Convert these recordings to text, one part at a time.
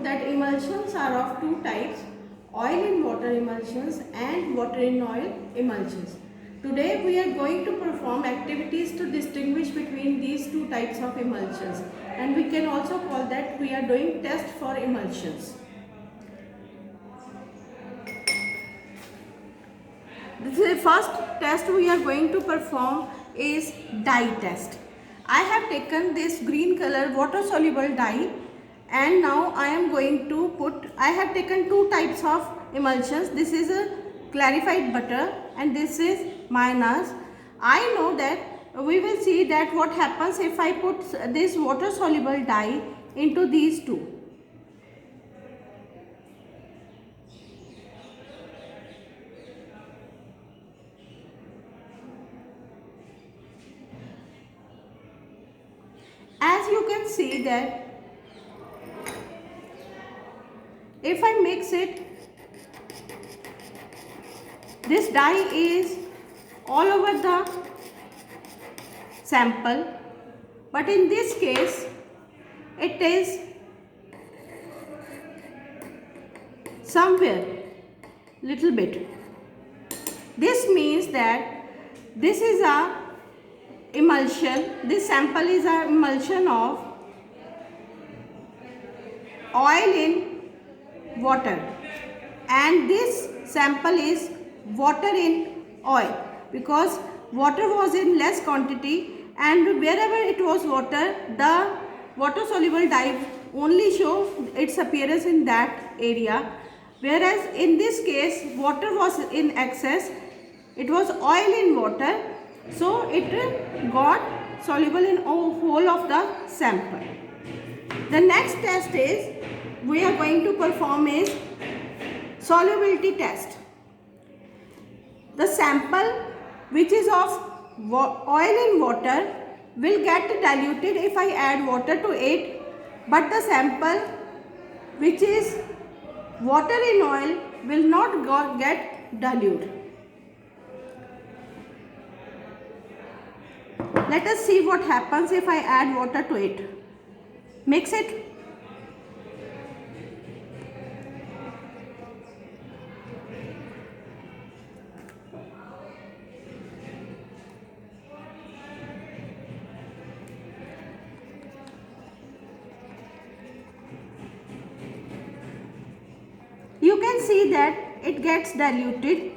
that emulsions are of two types, oil in water emulsions and water in oil emulsions. Today we are going to perform activities to distinguish between these two types of emulsions, and we can also call that we are doing test for emulsions. The first test we are going to perform is dye test. I have taken this green color water soluble dye, and now I am going to put, I have taken two types of emulsions. This is a clarified butter and this is mayonnaise. I know that we will see that what happens if I put this water soluble dye into these two. As you can see that if I mix it, this dye is all over the sample, but in this case it is somewhere little bit. This means that this is a emulsion, this sample is a emulsion of oil in water, and this sample is water in oil, because water was in less quantity and wherever it was water, the water soluble dye only show its appearance in that area, whereas in this case water was in excess, it was oil in water, so it got soluble in whole of the sample. The next test is we are going to perform is solubility test. The sample which is of oil in water will get diluted if I add water to it, but the sample which is water in oil will not get diluted. Let us see what happens if I add water to it. Mix it. You can see that it gets diluted.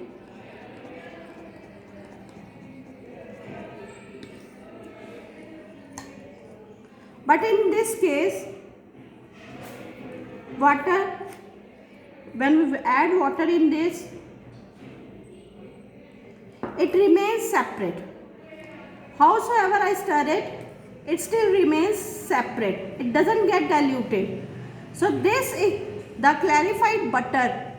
But in this case, water, when we add water in this, it remains separate. Howsoever I stir it, it still remains separate. It doesn't get diluted. So this is the clarified butter.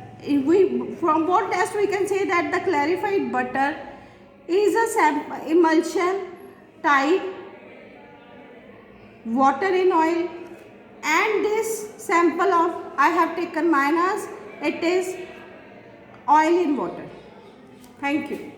From both tests we can say that the clarified butter is a emulsion type water in oil, and this sample of I have taken mayonnaise, it is oil in water. Thank you.